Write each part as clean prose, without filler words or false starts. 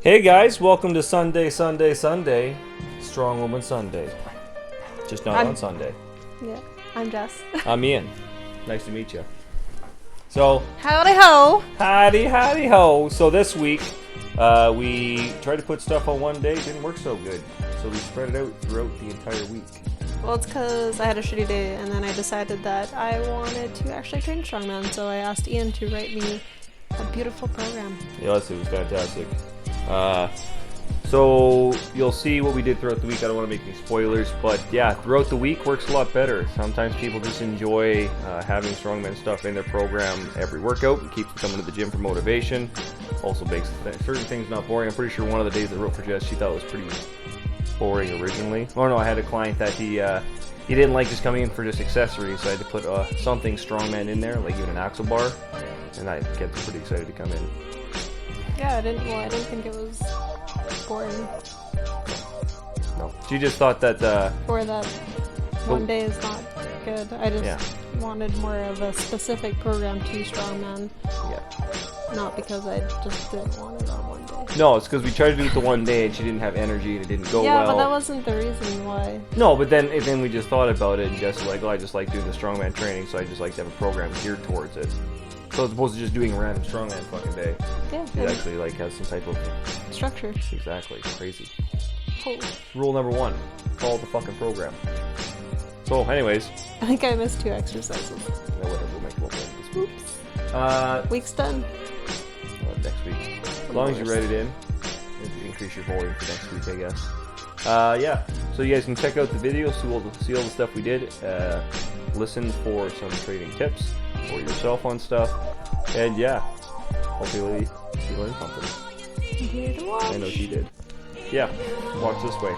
Hey guys, welcome to Sunday, Strongwoman Sunday. Just not on Sunday. Yeah, I'm Jess. I'm Ian. Nice to meet you. So, Howdy ho! howdy ho. So this week, we tried to put stuff on one day. It didn't work so good. So we spread it out throughout the entire week. Well, it's because I had a shitty day, and then I decided that I wanted to actually train strongman, so I asked Ian to write me a beautiful program. Yes, it was fantastic. So you'll see what we did throughout the week. I don't want to make any spoilers, but yeah, throughout the week works a lot better. Sometimes people just enjoy having strongman stuff in their program every workout. It keeps them coming to the gym for motivation. Also makes certain things not boring. I'm pretty sure one of the days I wrote for Jess, she thought it was pretty boring originally. Oh no, I had a client that he didn't like just coming in for just accessories, so I had to put something strongman in there, like even an axle bar, and I kept him pretty excited to come in. Yeah, I didn't think it was boring. No, she just thought that Or that one day is not good. I just wanted more of a specific program to strongman. Yeah. Not because I just didn't want it on one day. No, it's because we tried to do it the one day and she didn't have energy and it didn't go well. Yeah, but that wasn't the reason why. No, but then we just thought about it and just like, oh, I just like doing the strongman training, so I just like to have a program geared towards it. So as opposed to just doing a random strongman fucking day. Yeah. It actually like has some type of structure. Exactly. Crazy. Oh. Rule number 1. Follow the fucking program. So anyways. I think I missed 2 exercises. Yeah, whatever, we'll make one this week. Oops. Week's done. Next week. As long as you write it in, it'll increase your volume for next week, I guess. Yeah. So you guys can check out the video, see all the stuff we did. Listen for some training tips for yourself on stuff. And yeah, hopefully you learned something. Here to watch. I know she did. Yeah, watch this way.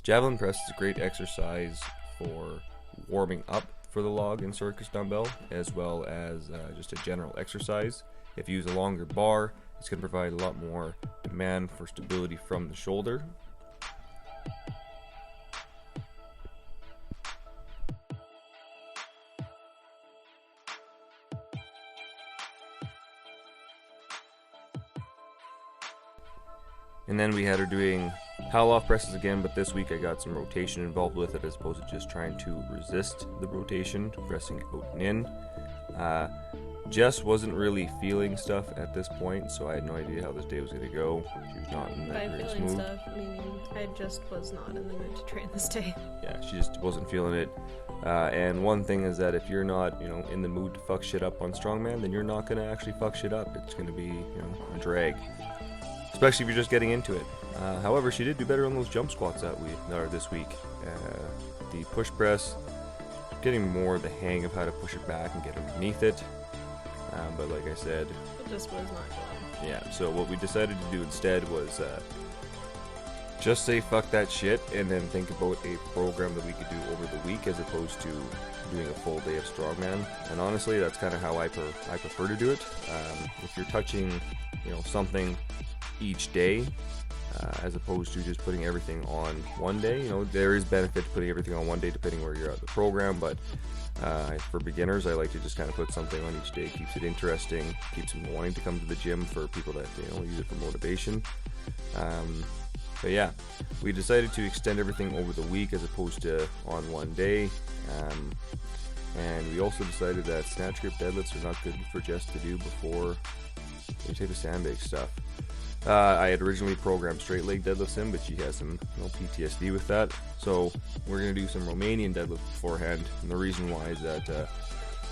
Javelin press is a great exercise for warming up for the log and circus dumbbell, as well as just a general exercise. If you use a longer bar, it's going to provide a lot more demand for stability from the shoulder. And then we had her doing Hal-off presses again, but this week I got some rotation involved with it as opposed to just trying to resist the rotation, pressing out and in. Jess wasn't really feeling stuff at this point, so I had no idea how this day was going to go. She was not in that greatest mood. Stuff, meaning I just was not in the mood to train this day. Yeah, she just wasn't feeling it. And one thing is that if you're not, in the mood to fuck shit up on strongman, then you're not going to actually fuck shit up. It's going to be, a drag. Especially if you're just getting into it. However, she did do better on those jump squats this week. The push press, getting more the hang of how to push it back and get underneath it. But like I said, it just was not going. Yeah, so what we decided to do instead was just say fuck that shit and then think about a program that we could do over the week as opposed to doing a full day of strongman. And honestly, that's kind of how I prefer to do it. If you're touching, something each day, as opposed to just putting everything on one day. There is benefit to putting everything on one day depending where you're at the program, but for beginners, I like to just kind of put something on each day. Keeps it interesting, keeps them wanting to come to the gym for people that use it for motivation. But yeah, we decided to extend everything over the week as opposed to on one day. And we also decided that snatch grip deadlifts are not good for Jess to do before any type of sandbag stuff. I had originally programmed straight leg deadlifts in, but she has some PTSD with that. So we're going to do some Romanian deadlifts beforehand. And the reason why is that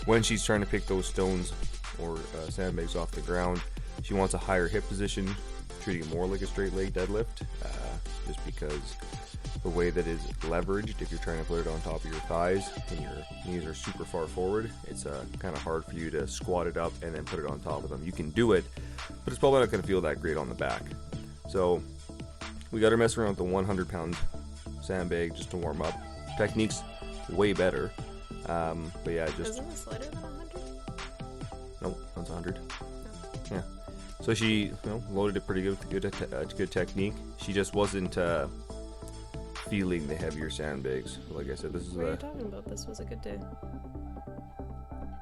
when she's trying to pick those stones or sandbags off the ground, she wants a higher hip position, treating it more like a straight leg deadlift, just because the way that is leveraged, if you're trying to put it on top of your thighs and your knees are super far forward, it's kind of hard for you to squat it up and then put it on top of them. You can do it, but it's probably not going to feel that great on the back. So we got her messing around with the 100-pound sandbag just to warm up. Technique's way better, but yeah, just... Isn't this lighter than 100? Nope, that's 100. Yeah. So she loaded it pretty good with good technique. She just wasn't... feeling the heavier sandbags. Like I said, this is what are you talking about? This was a good day.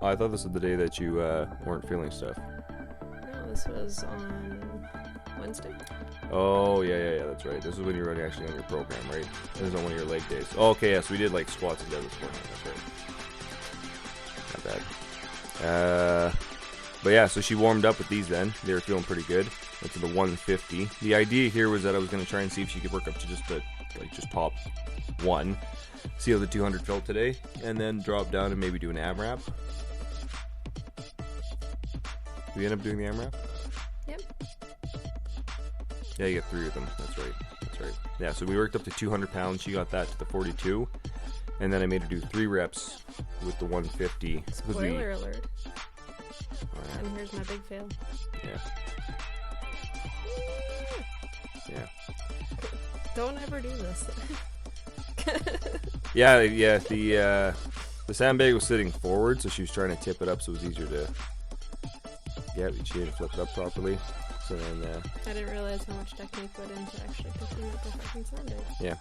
I thought this was the day that you weren't feeling stuff. No, this was on Wednesday. Oh, yeah, that's right. This is when you're running actually on your program, right? This is on one of your leg days. Oh, okay, yeah, so we did like squats and deadlifts morning. That's right. Not bad. But yeah, so she warmed up with these then. They were feeling pretty good. Went to the 150. The idea here was that I was going to try and see if she could work up to just the, just top one. See how the 200 felt today. And then drop down and maybe do an AMRAP. Did we end up doing the AMRAP? Yep. Yeah, you got 3 of them. That's right. Yeah, so we worked up to 200 pounds. She got that to the 42. And then I made her do 3 reps with the 150. Spoiler alert. And here's my big fail. Yeah. Don't ever do this. Yeah. The sandbag was sitting forward, so she was trying to tip it up so it was easier to. Yeah, she didn't flip it up properly. So then. I didn't realize how much technique went into actually picking up the fucking sandbag. Yeah.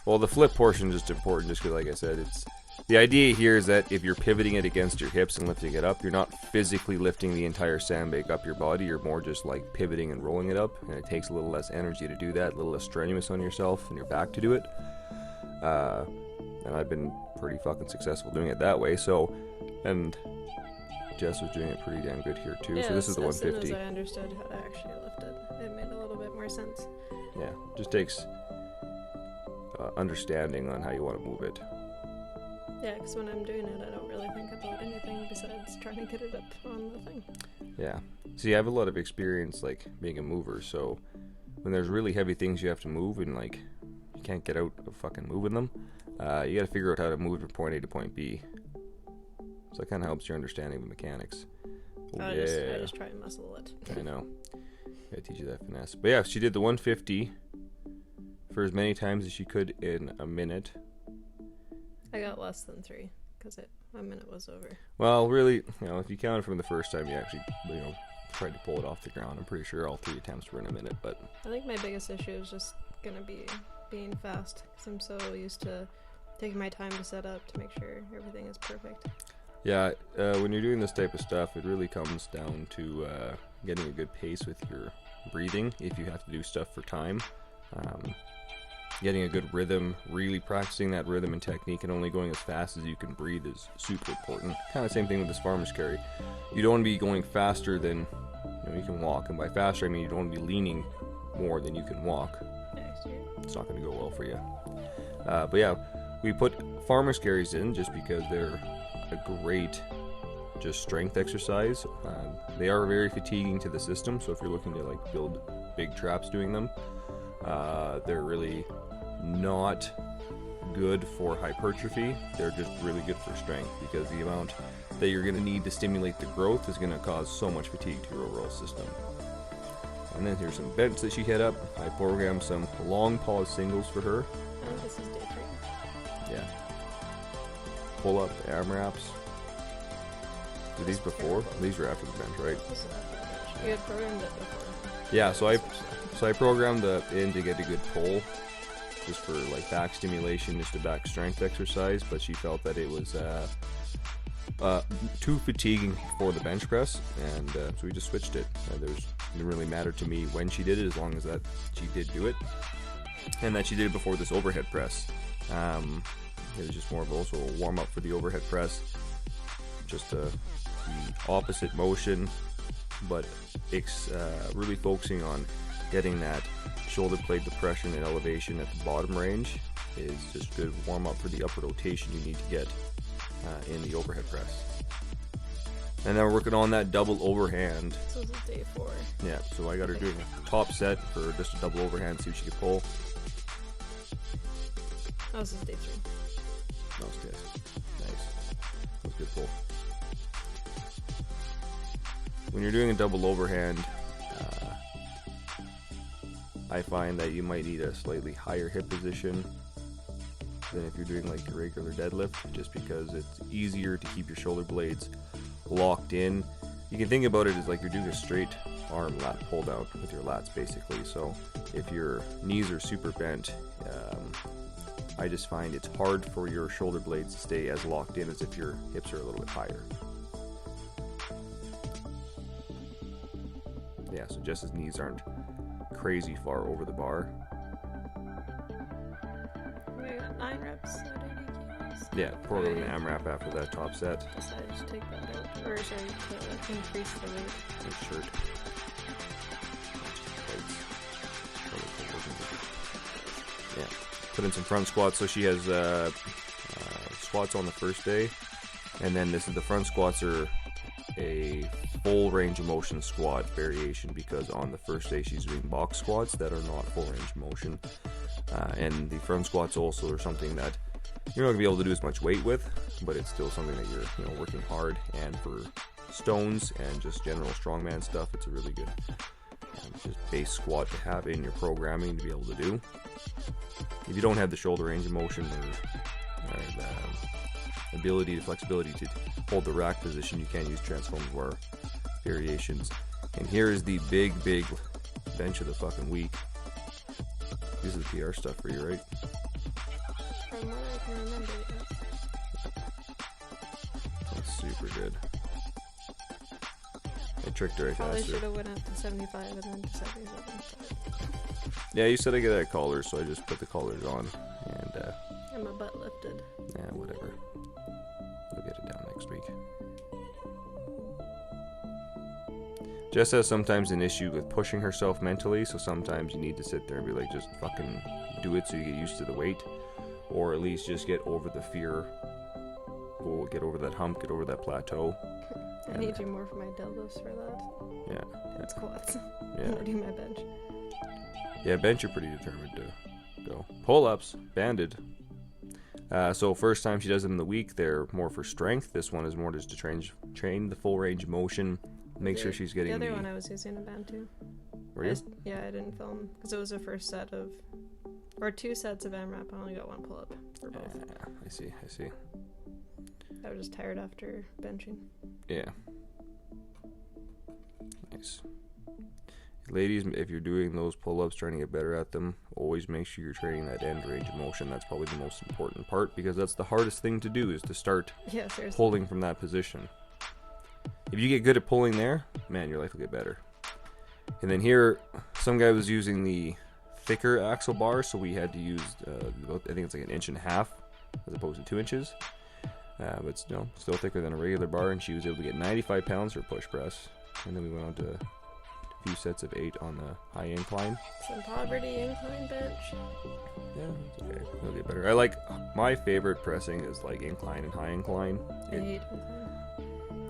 Well, the flip portion is just important, just because, like I said, it's. The idea here is that if you're pivoting it against your hips and lifting it up, you're not physically lifting the entire sandbag up your body. You're more just like pivoting and rolling it up, and it takes a little less energy to do that, a little less strenuous on yourself and your back to do it. And I've been pretty fucking successful doing it that way. So, and Jess was doing it pretty damn good here too. Yeah, so this is the 150. As soon as I understood how to actually lift it, it made a little bit more sense. Yeah, just takes understanding on how you want to move it. Yeah, because when I'm doing it, I don't really think about anything besides trying to get it up on the thing. Yeah. See, I have a lot of experience, like, being a mover, so when there's really heavy things you have to move and, like, you can't get out of fucking moving them, you gotta figure out how to move from point A to point B. So that kind of helps your understanding of the mechanics. Oh, I just try and muscle it. I know. Gotta teach you that finesse. But yeah, she did the 150 for as many times as she could in a minute. I got less than 3 because a minute was over. Well, really, if you counted from the first time you actually, tried to pull it off the ground, I'm pretty sure all 3 attempts were in a minute. But I think my biggest issue is just gonna be being fast because I'm so used to taking my time to set up to make sure everything is perfect. Yeah, when you're doing this type of stuff, it really comes down to getting a good pace with your breathing if you have to do stuff for time. Getting a good rhythm, really practicing that rhythm and technique, and only going as fast as you can breathe is super important. Kind of same thing with this farmer's carry. You don't want to be going faster than you can walk, and by faster I mean you don't want to be leaning more than you can walk. It's not going to go well for you. But yeah, we put farmer's carries in just because they're a great just strength exercise. They are very fatiguing to the system, so if you're looking to like build big traps doing them, they're really not good for hypertrophy. They're just really good for strength because the amount that you're going to need to stimulate the growth is going to cause so much fatigue to your overall system. And then here's some bench that she hit up. I programmed some long pause singles for her. Oh, this is day 3. Yeah. Pull up AMRAPs. Were these before? These were after the bench, right? You had programmed it before. Yeah, so I programmed the in to get a good pull, just for like back stimulation, just a back strength exercise. But she felt that it was too fatiguing for the bench press, and so we just switched it. It didn't really matter to me when she did it, as long as that she did do it, and that she did it before this overhead press. It was just more of also a warm up for the overhead press, just the opposite motion, but really focusing on getting that shoulder blade depression and elevation at the bottom range is just good warm up for the upper rotation you need to get in the overhead press. And then we're working on that double overhand. So this is day 4. Yeah, so I got her doing a top set for just a double overhand, see if she could pull. Oh, this is day 3. That was good. Nice. That was a good pull. When you're doing a double overhand, I find that you might need a slightly higher hip position than if you're doing like a regular deadlift, just because it's easier to keep your shoulder blades locked in. You can think about it as like you're doing a straight arm lat pull down with your lats basically. So if your knees are super bent, I just find it's hard for your shoulder blades to stay as locked in as if your hips are a little bit higher. Yeah, so Jess's knees aren't crazy far over the bar. We got 9 reps at 80 kilos. Yeah, pour a little AMRAP after that top set. Decided to take that out. Or sorry, to increase the weight. Nice shirt. Yeah. Put in some front squats. So she has squats on the first day. And then the front squats are a full range of motion squat variation, because on the first day she's doing box squats that are not full range of motion. And the front squats also are something that you're not going to be able to do as much weight with, but it's still something that you're working hard. And for stones and just general strongman stuff, it's a really good just base squat to have in your programming to be able to do. If you don't have the shoulder range of motion or the flexibility to hold the rack position, you can use transformer bar variations. And here is the big bench of the fucking week. This is PR stuff for you, right? From what I can remember, yes. That's super good. I tricked her. Probably should have went up to 75 and then to 77. Yeah, you said I get that collar, so I just put the collars on, and my butt lifted. yeah, whatever. We'll get it down next week. Jess has sometimes an issue with pushing herself mentally, so sometimes you need to sit there and be like, just fucking do it so you get used to the weight, or at least just get over the fear, or get over that hump, get over that plateau. I need you more for my dildos for that. Yeah. And squats. Yeah. I'm gonna do my bench. Yeah, bench you're pretty determined to go. Pull-ups, banded. So first time she does them in the week, they're more for strength. This one is more just to train the full range of motion. Make sure she's getting the other one I was using a band too. Were you? Yeah, I didn't film because it was the first set of, or 2 sets of AMRAP. I only got 1 pull-up for both. I see. I was just tired after benching. Yeah. Nice. Ladies, if you're doing those pull-ups, trying to get better at them, always make sure you're training that end range of motion. That's probably the most important part, because that's the hardest thing to do, is to start pulling from that position. If you get good at pulling there, man, your life will get better. And then here, some guy was using the thicker axle bar, so we had to use, I think it's like 1.5 inches as opposed to 2 inches. But still thicker than a regular bar, and she was able to get 95 pounds for push press. And then we went on to a few sets of 8 on the high incline. Some poverty incline bench. Yeah, it's okay. It'll get better. I like, my favorite pressing is like incline and high incline. I hate incline.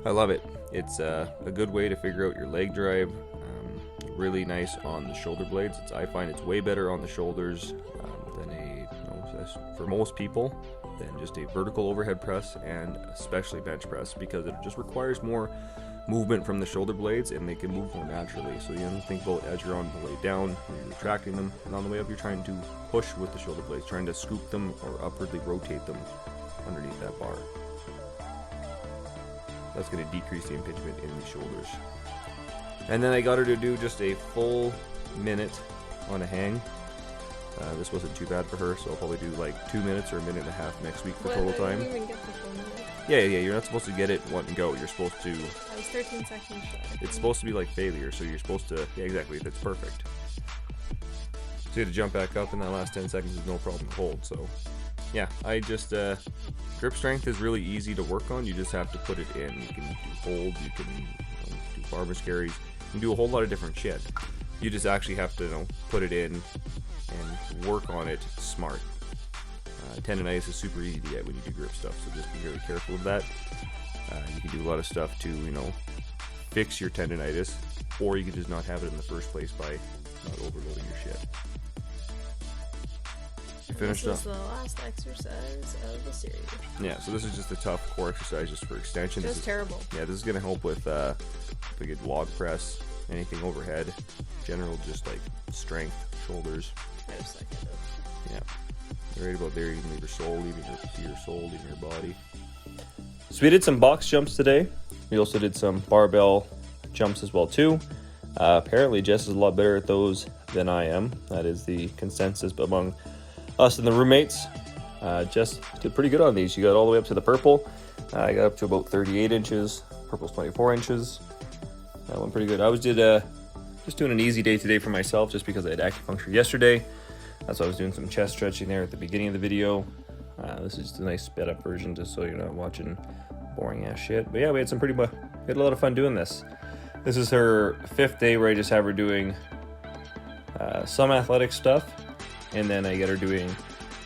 I love it. It's a good way to figure out your leg drive. Really nice on the shoulder blades. I find it's way better on the shoulders than for most people, than just a vertical overhead press, and especially bench press, because it just requires more movement from the shoulder blades, and they can move more naturally. So you don't think about as you're on the way down, you're retracting them, and on the way up you're trying to push with the shoulder blades, trying to scoop them or upwardly rotate them underneath that bar. That's going to decrease the impingement in the shoulders. And then I got her to do just a full minute on a hang. This wasn't too bad for her, so I'll probably do like 2 minutes or 1.5 minutes next week for total time. I didn't even get the full minute. Yeah, you're not supposed to get it one and go. You're supposed to... I was 13 seconds shy. It's supposed to be like failure, so you're supposed to... Yeah, exactly, if it's perfect. So you had to jump back up, and that last 10 seconds is no problem to hold, so... Yeah, I just... grip strength is really easy to work on. You just have to put it in. You can do hold, you can do farmer's carries, you can do a whole lot of different shit. You just actually have to put it in and work on it smart. Tendonitis is super easy to get when you do grip stuff, so just be very careful of that. You can do a lot of stuff to, fix your tendonitis, or you can just not have it in the first place by not overloading your shit. This is the last exercise of the series. Yeah, so this is just a tough core exercise just for extension. Just terrible. Yeah, this is going to help with a good log press, anything overhead, general just like strength, shoulders. I just like it. Yeah. Right about there, you can leave your soul, leaving your soul, leaving your body. So we did some box jumps today. We also did some barbell jumps as well too. Apparently Jess is a lot better at those than I am. That is the consensus among us and the roommates. Jess did pretty good on these. She got all the way up to the purple. I got up to about 38 inches. Purple's 24 inches. That went pretty good. I always did just doing an easy day today for myself just because I had acupuncture yesterday. That's why I was doing some chest stretching there at the beginning of the video. This is just a nice sped up version just so you're not watching boring ass shit. But yeah, we had a lot of fun doing this. This is her 5th day where I just have her doing some athletic stuff, and then I get her doing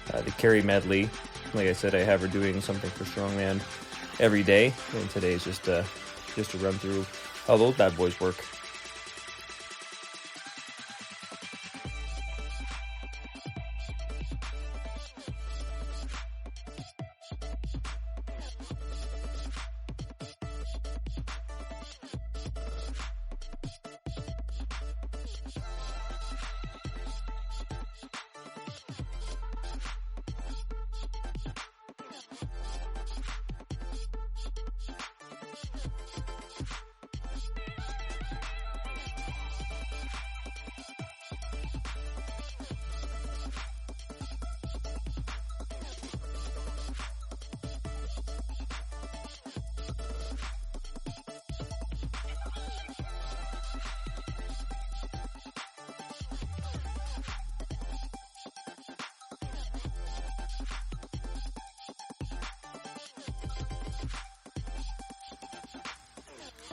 the carry medley. Like I said, I have her doing something for strongman every day, and today is just to run through how those bad boys work.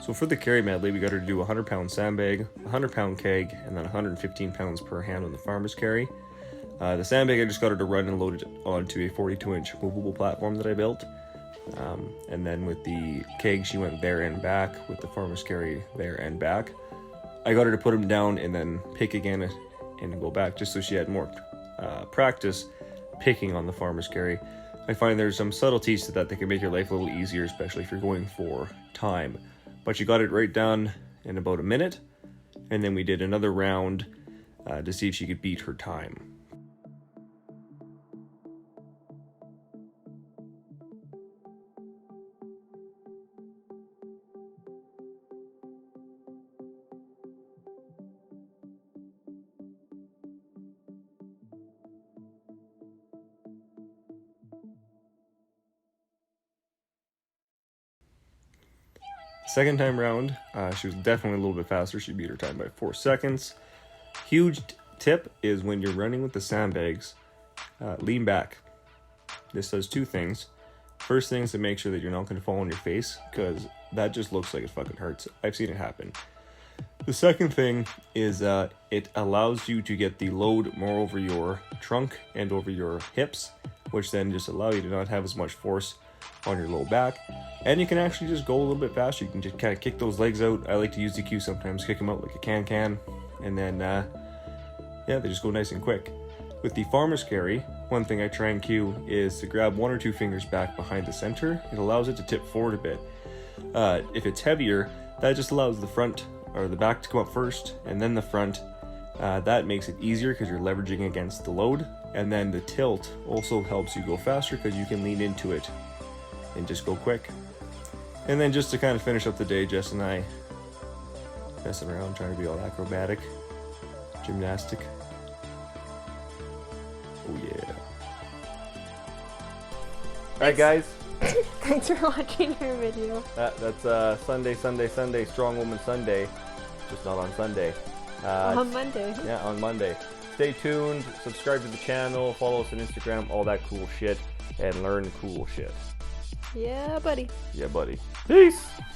So for the carry medley, we got her to do a 100-pound sandbag, a 100-pound keg, and then 115 pounds per hand on the farmer's carry. The sandbag, I just got her to run and load it onto a 42-inch movable platform that I built. And then with the keg, she went there and back. With the farmer's carry, there and back. I got her to put them down and then pick again and go back, just so she had more practice picking on the farmer's carry. I find there's some subtleties to that can make your life a little easier, especially if you're going for time. But she got it right down in about a minute, and then we did another round to see if she could beat her time. Second time round, she was definitely a little bit faster. She beat her time by 4 seconds. Huge tip is when you're running with the sandbags, lean back. This does 2 things. First thing is to make sure that you're not going to fall on your face, because that just looks like it fucking hurts. I've seen it happen. The second thing is it allows you to get the load more over your trunk and over your hips, which then just allow you to not have as much force on your low back, and you can actually just go a little bit faster. You can just kind of kick those legs out. I like to use the cue sometimes, kick them out like a can, and then yeah, they just go nice and quick. With the farmer's carry, one thing I try and cue is to grab 1 or 2 fingers back behind the center. It allows it to tip forward a bit. If it's heavier, that just allows the front or the back to come up first and then the front. That makes it easier because you're leveraging against the load, and then the tilt also helps you go faster because you can lean into it and just go quick. And then just to kind of finish up the day, Jess and I messing around, trying to be all acrobatic, gymnastic. Oh yeah. Alright guys. Thanks for watching our video. That's Sunday, Strongwoman Sunday. Just not on Sunday. On Monday. Yeah, on Monday. Stay tuned, subscribe to the channel, follow us on Instagram, all that cool shit, and learn cool shit. Yeah, buddy. Yeah, buddy. Peace!